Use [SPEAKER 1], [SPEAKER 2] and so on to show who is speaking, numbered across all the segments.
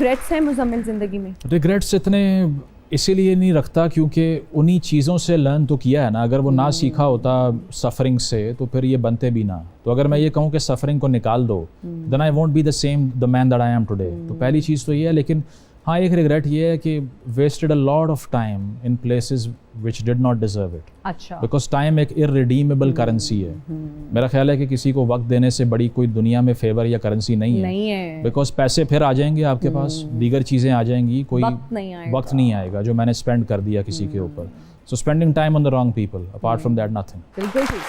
[SPEAKER 1] Regrets हैं मुजम्मिल ज़िंदगी में?
[SPEAKER 2] रिग्रेट्स इतने इसीलिए नहीं रखता क्योंकि उन्हीं चीज़ों से लर्न तो किया है ना। अगर वो ना सीखा होता सफ़रिंग से तो फिर ये बनते भी ना। तो अगर मैं ये कहूँ कि सफ़रिंग को निकाल दो, then I won't be the same the man that I am today. तो पहली चीज़ तो ये है। लेकिन हाँ, एक रिग्रेट ये है कि wasted a lot of time in places which did not deserve it.
[SPEAKER 1] अच्छा।
[SPEAKER 2] बिकॉज टाइम एक इररिडीमेबल करेंसी है। मेरा ख्याल है कि किसी को वक्त देने से बड़ी कोई दुनिया में फेवर या करेंसी नहीं है। बिकॉज पैसे फिर आ जाएंगे आपके पास, दीगर चीज़ें आ जाएंगी, कोई वक्त नहीं आएगा जो मैंने स्पेंड कर दिया किसी के ऊपर। So spending time on the wrong people, apart from that nothing.
[SPEAKER 1] बिल्कुल ठीक।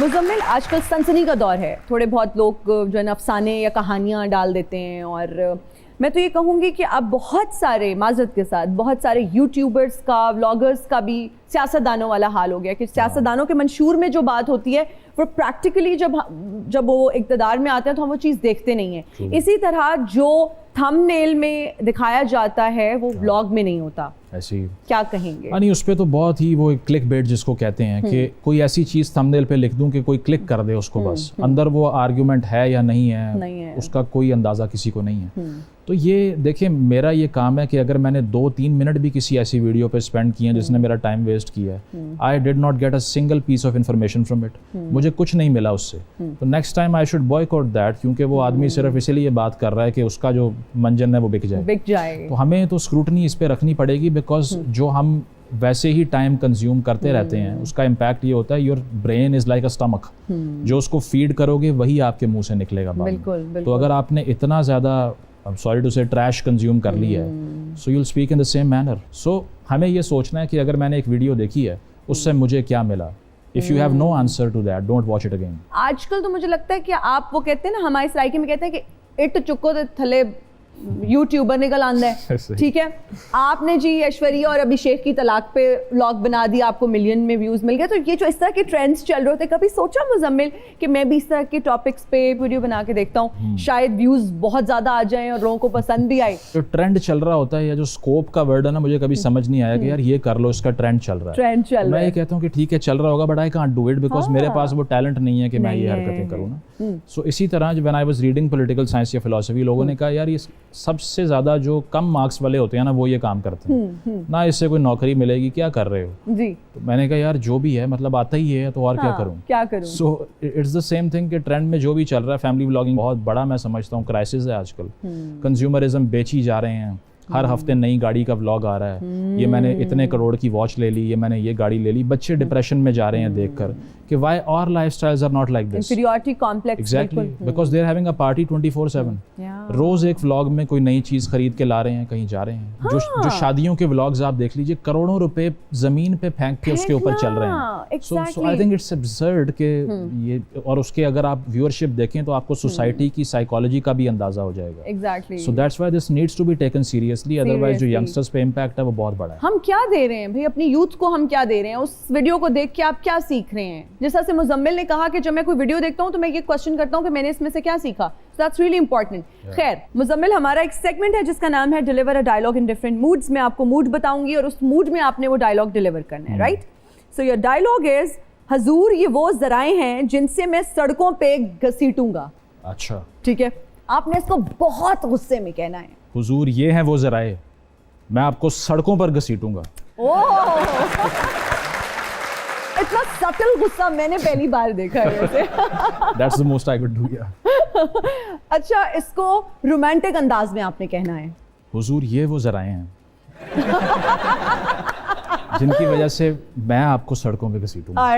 [SPEAKER 1] मुजम्मिल, आजकल सनसनी का दौर है। थोड़े बहुत लोग जो है ना अफसाने या कहानियाँ डाल देते हैं, और मैं तो ये कहूँगी कि अब बहुत सारे, माजरत के साथ, बहुत सारे यूट्यूबर्स का, व्लॉगर्स का भी सियासतदानों वाला हाल हो गया कि सियासतदानों के मंशूर में जो बात होती है वो प्रैक्टिकली जब वो इक़्तिदार में आते हैं तो हम वो चीज़ देखते नहीं हैं। इसी तरह जो थंबनेल में दिखाया जाता है वो व्लॉग में नहीं होता।
[SPEAKER 2] ऐसी
[SPEAKER 1] क्या कहेंगे?
[SPEAKER 2] नहीं, उस पर तो बहुत ही वो क्लिक बेट जिसको कहते हैं कि कोई ऐसी चीज़ थंबनेल पे लिख दूं कि कोई क्लिक कर दे उसको, बस अंदर वो आर्ग्यूमेंट है या नहीं है उसका कोई अंदाज़ा किसी को नहीं है। तो ये देखिए, मेरा ये काम है कि अगर मैंने 2-3 मिनट भी किसी ऐसी वीडियो पे स्पेंड किए हैं जिसने मेरा टाइम वेस्ट किया है, I did not get a single piece of information from it, मुझे कुछ नहीं मिला उससे, तो next time I should boycott that, क्योंकि वो आदमी सिर्फ इसीलिए बात कर रहा है कि उसका जो मंजन है वो बिक जाए। तो हमें तो स्क्रूटनी इस पर रखनी पड़ेगी, बिकॉज जो हम वैसे ही टाइम कंज्यूम करते रहते हैं उसका इम्पैक्ट ये होता है, your brain is like a stomach, जो उसको फीड करोगे वही आपके मुंह से निकलेगा बाद में। तो अगर आपने इतना ज़्यादा, I am sorry to say, trash consume कर लिया है, so you will speak in the same manner. So हमें ये सोचना है कि अगर मैंने एक वीडियो देखी है उससे मुझे क्या मिला। If you have no answer to that, don't watch it again.
[SPEAKER 1] आजकल तो मुझे लगता है कि आप, वो कहते हैं ना, हमारे सराइकी में कहते हैं कि इट चुको दे थले यूट्यूबर निकल आंदा है, ठीक है। आपने जी ऐश्वर्या और अभिषेक की तलाक पे व्लॉग बना दिया, आपको मिलियन में व्यूज मिल गए। तो ये जो इस तरह के ट्रेंड्स चल रहे होते, कभी सोचा मुजम्मिल कि मैं भी इस तरह के टॉपिक्स पे वीडियो बना के देखता हूँ, शायद व्यूज बहुत ज्यादा आ जाएं और लोगों को पसंद भी आए?
[SPEAKER 2] जो ट्रेंड चल रहा होता है या जो स्कोप का वर्ड है ना, मुझे कभी समझ नहीं आया कि यार ये कर लो, इसका ट्रेंड चल रहा है। मैं ये कहता हूँ कि ठीक है चल रहा होगा, but I can't do it because मेरे पास वो टैलेंट नहीं है कि मैं ये हरकतें करूँ ना। सो इसी तरह when I was reading political science या फिलॉसफी, लोगों ने कहा यार ये सबसे ज्यादा जो कम मार्क्स वाले होते हैं ना वो ये काम करते हैं ना, इससे कोई नौकरी मिलेगी, क्या कर रहे हो जी। तो मैंने कहा यार जो भी है, मतलब आता ही है तो और क्या करूं। So it's the same thing कि ट्रेंड में जो भी चल रहा है, फैमिली व्लॉगिंग बहुत बड़ा मैं समझता हूँ क्राइसिस है आजकल। कंज्यूमरिज्म बेची जा रहे हैं, हर हफ्ते नई गाड़ी का व्लॉग आ रहा है, ये मैंने इतने करोड़ की वॉच ले ली, ये मैंने ये गाड़ी ले ली। बच्चे डिप्रेशन में जा रहे हैं देखकर कि why our lifestyles are not like this.
[SPEAKER 1] Inferiority complex.
[SPEAKER 2] Exactly, because they are having a party 24/7। रोज एक व्लॉग में कोई नई चीज खरीद के ला रहे हैं, कहीं जा रहे हैं। जो शादियों के व्लॉग्स आप देख लीजिए, करोड़ों रुपए जमीन पे फेंक के उसके ऊपर चल रहे हैं। सो आई थिंक इट्स अब्सर्ड के ये, और उसके अगर आप व्यूअरशिप देखें तो आपको सोसाइटी की साइकोलॉजी का भी अंदाजा हो जाएगा।
[SPEAKER 1] Exactly.
[SPEAKER 2] So that's why this needs to be taken seriously, otherwise जो यंगस्टर्स पे इम्पैक्ट है वो बहुत बड़ा है।
[SPEAKER 1] हम क्या दे रहे हैं भाई अपनी यूथ को, हम क्या दे रहे हैं? उस वीडियो को देख के आप क्या सीख रहे हैं? जिस तरह से मुजम्मिल ने कहा कि जब मैं कोई वीडियो देखता हूं तो मैं ये क्वेश्चन करता हूं कि मैंने इसमें से क्या सीखा। So that's really important. खैर मुजम्मिल, हमारा एक सेगमेंट है जिसका नाम है deliver a dialogue in different moods. मैं आपको मूड बताऊंगी और उस मूड में आपने वो डायलॉग डिलीवर करना है, right? So your dialogue is, हजूर ये वो जराए हैं जिनसे मैं सड़कों पे घसीटूंगा।
[SPEAKER 2] अच्छा, ठीक
[SPEAKER 1] है। आपने इसको बहुत गुस्से में कहना है।
[SPEAKER 2] हुजूर ये हैं वो जराए, मैं आपको सड़कों पर घसीटूंगा।
[SPEAKER 1] इतना सटल गुस्सा मैंने पहली बार देखा है वैसे।
[SPEAKER 2] That's the most I could do, yeah.
[SPEAKER 1] अच्छा, इसको रोमांटिक अंदाज में आपने कहना है। हुजूर
[SPEAKER 2] ये वो जराए हैं जिनकी वजह से मैं आपको सड़कों पे घसीटूंगा।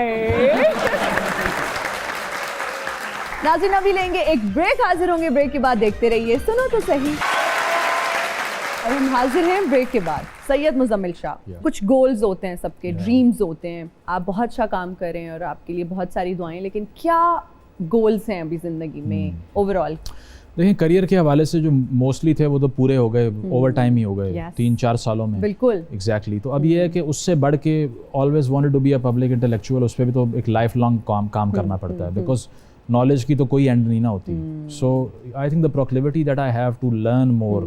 [SPEAKER 1] नाज़रीन, अभी लेंगे एक ब्रेक, हाजिर होंगे ब्रेक के बाद। देखते रहिए सुनो तो सही। और हम हाजिर हैं ब्रेक के बाद। सैयद मुजम्मिल शाह, कुछ गोल्स होते हैं सबके, ड्रीम्स होते हैं। आप बहुत अच्छा काम कर रहे हैं और आपके लिए बहुत सारी दुआएं, लेकिन क्या गोल्स हैं अभी ज़िंदगी में ओवरऑल?
[SPEAKER 2] देखिए, करियर के हवाले से जो मोस्टली थे वो तो पूरे हो गए, ओवर टाइम ही हो गए 3-4 सालों में।
[SPEAKER 1] बिल्कुल,
[SPEAKER 2] एग्जैक्टली। तो अब ये है कि उससे बढ़ के always wanted to be a public intellectual, उस पर भी तो एक लाइफ लॉन्ग काम करना पड़ता है, बिकॉज नॉलेज की तो कोई एंड नहीं ना होती। So I think the proclivity that I have to learn more,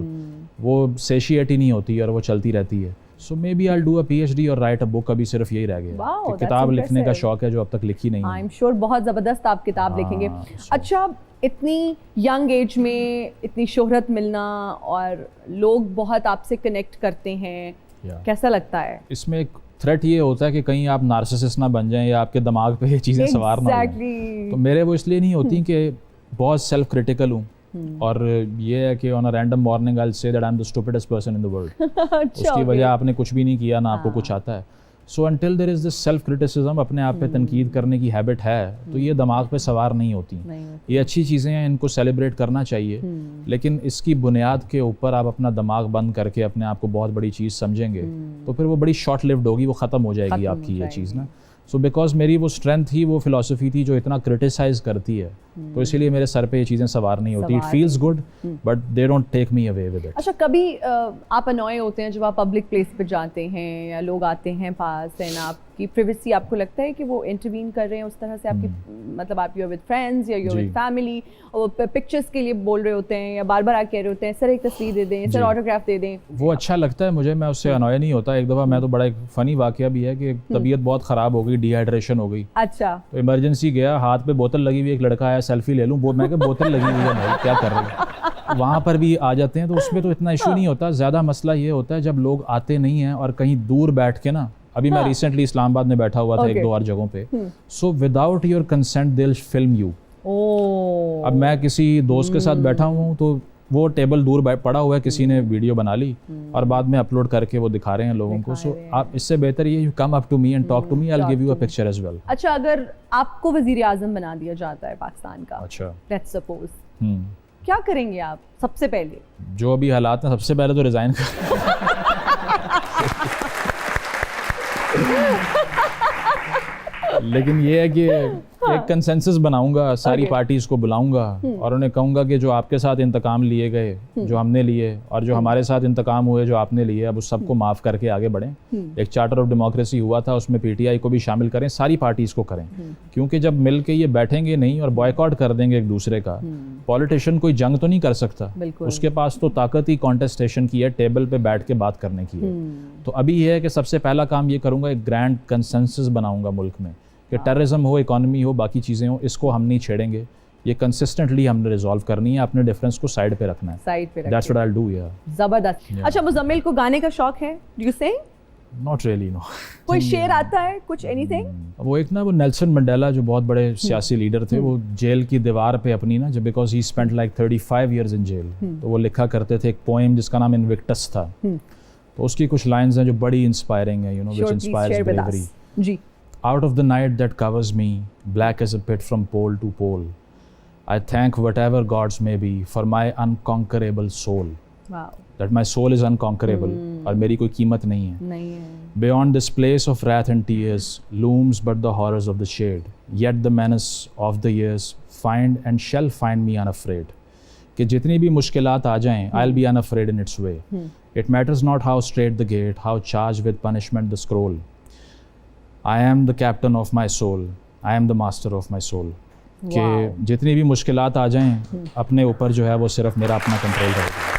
[SPEAKER 2] वो सेशिएट ही नहीं होती और वो चलती रहती है। So maybe I do a PhD और राइट अ बुक। अभी सिर्फ यही रह गया
[SPEAKER 1] Wow,
[SPEAKER 2] कि
[SPEAKER 1] that's
[SPEAKER 2] किताब लिखने का
[SPEAKER 1] impressive.
[SPEAKER 2] शौक है जो अब तक लिखी नहीं
[SPEAKER 1] आई
[SPEAKER 2] है।
[SPEAKER 1] एम श्योर बहुत ज़बरदस्त आप किताब लिखेंगे। अच्छा, इतनी यंग एज में इतनी शोहरत मिलना और लोग बहुत आपसे कनेक्ट करते हैं, कैसा लगता है?
[SPEAKER 2] इसमें एक थ्रेट ये होता है कि कहीं आप नार्सिसिस्ट ना बन जाएं या आपके दिमाग पे ये चीज़ें सवार ना हो जाएं। तो मेरे वो इसलिए नहीं होती कि बहुत सेल्फ क्रिटिकल हूँ और ये है कि on a random morning I will say that I am the stupidest person in the world. उसकी वजह आपने कुछ भी नहीं किया ना आपको कुछ आता है। So until there is this self criticism, अपने आप पे तनकीद करने की हैबिट है, तो ये दिमाग पे सवार नहीं होती। ये अच्छी चीज़ें हैं, इनको सेलिब्रेट करना चाहिए, लेकिन इसकी बुनियाद के ऊपर आप अपना दिमाग बंद करके अपने आप को बहुत बड़ी चीज़ समझेंगे तो फिर वो बड़ी शॉर्ट लिव्ड होगी, वो ख़त्म हो जाएगी आपकी ये चीज़ ना। सो बिकॉज मेरी वो स्ट्रेंथ ही वो फिलॉसफी थी जो इतना क्रिटिसाइज करती है, तो इसीलिए मेरे सर पे ये चीज़ें सवार नहीं होती। It feels good but they don't take me away with it.
[SPEAKER 1] अच्छा, कभी आप अनॉय होते हैं जब आप पब्लिक प्लेस पे जाते हैं या लोग आते हैं पास एंड आपकी प्राइवेसी, आपको लगता है कि वो इंटरवीन कर रहे हैं उस तरह से आपकी, मतलब आप यू आर विद फ्रेंड्स या यू आर विद फैमिली और पिक्चर्स के लिए बोल रहे होते हैं या बार बार आके कह रहे होते हैं सर एक तस्वीर दे दें, सर ऑटोग्राफ दे दें? वो
[SPEAKER 2] अच्छा लगता है मुझे, मैं उससे अनॉय नहीं होता। एक दफ़ा मैं तो बड़ा एक फ़नी वाकया भी है कि तबीयत बहुत ख़राब हो गई, डिहाइड्रेशन हो गई।
[SPEAKER 1] अच्छा।
[SPEAKER 2] तो इमरजेंसी गया, हाथ पे बोतल लगी हुई, एक लड़का आया सेल्फी ले लूँ, मैं क्या बोतल लगी हुई है भाई क्या कर रहे हैं। वहाँ पर भी आ जाते हैं, तो उसमें तो इतना इशू नहीं होता। ज़्यादा मसला ये होता है जब लोग आते नहीं हैं और कहीं दूर बैठ के ना, अभी मैं रिसेंटली इस्लामाबाद में बैठा हुआ था एक दो और जगहों पे, so without your consent they will film you. अब मैं किसी दोस्त के साथ बैठा हूँ तो वो टेबल दूर पड़ा हुआ है, किसी ने वीडियो बना ली और बाद में अपलोड करके वो दिखा रहे हैं लोगों को। सो आप इससे बेहतर ये you come up to me and talk to me, I will give you a picture as well.
[SPEAKER 1] अच्छा, अगर आपको वजीर आजम बना दिया जाता है पाकिस्तान का,
[SPEAKER 2] अच्छा
[SPEAKER 1] लेट्स सपोज, क्या करेंगे आप सबसे पहले?
[SPEAKER 2] जो अभी हालात हैं, सबसे पहले तो रिजाइन कर लेकिन ये है कि एक कंसेंसस बनाऊंगा, सारी पार्टीज को बुलाऊंगा और उन्हें कहूंगा कि जो आपके साथ इंतकाम लिए गए, जो हमने लिए, और जो हमारे साथ इंतकाम हुए जो आपने लिए, अब उस सबको माफ़ करके आगे बढ़ें। एक चार्टर ऑफ डेमोक्रेसी हुआ था, उसमें PTI को भी शामिल करें, सारी पार्टीज़ को करें, क्योंकि जब मिल के ये बैठेंगे नहीं और बॉयकॉट कर देंगे एक दूसरे का, पॉलिटिशियन कोई जंग तो नहीं कर सकता, उसके पास तो ताकत ही कॉन्टेस्टेशन की है, टेबल पे बैठ के बात करने की है। तो अभी ये है कि सबसे पहला काम ये करूँगा, एक ग्रैंड कंसेंसस बनाऊंगा मुल्क में कि टेररिज्म हो, इकोनॉमी हो, बाकी चीज़ें हो, इसको हम नहीं छेड़ेंगे, ये कंसिस्टेंटली हमने रिजॉल्व करनी है, अपने डिफरेंस को साइड पे रखना है।
[SPEAKER 1] साइड पे रखना,
[SPEAKER 2] that's what I will do. या
[SPEAKER 1] जबरदस्त। अच्छा, मुजम्मिल को गाने का शौक है? Do you sing?
[SPEAKER 2] Not really, no.
[SPEAKER 1] कोई शेर आता है कुछ, एनीथिंग?
[SPEAKER 2] वो एक ना, वो नेल्सन मंडेला जो बहुत बड़े सियासी लीडर थे, वो जेल की दीवार पे अपनी ना, जब because he spent like 35 years in jail, तो वो लिखा करते थे एक पोएम जिसका नाम इनविक्टस था। तो उसकी कुछ लाइंस हैं जो बड़ी इंस्पायरिंग है, you know, which inspires bravery.
[SPEAKER 1] जी।
[SPEAKER 2] Out of the night that covers me, black as a pit from pole to pole, I thank whatever gods may be for my unconquerable soul.
[SPEAKER 1] Wow.
[SPEAKER 2] That my soul is unconquerable, और मेरी कोई कीमत नहीं है।
[SPEAKER 1] नहीं है।
[SPEAKER 2] Beyond this place of wrath and tears looms but the horrors of the shade, yet the menace of the years find and shall find me unafraid. कि जितनी भी मुश्किलात आ जाएं, I'll be unafraid in its way. It matters not how straight the gate, how charged with punishment the scroll. I am the captain of my soul, I am the master of my soul. कि जितनी भी मुश्किलात आ जाएं, अपने ऊपर जो है वो सिर्फ मेरा अपना कंट्रोल रहेगा।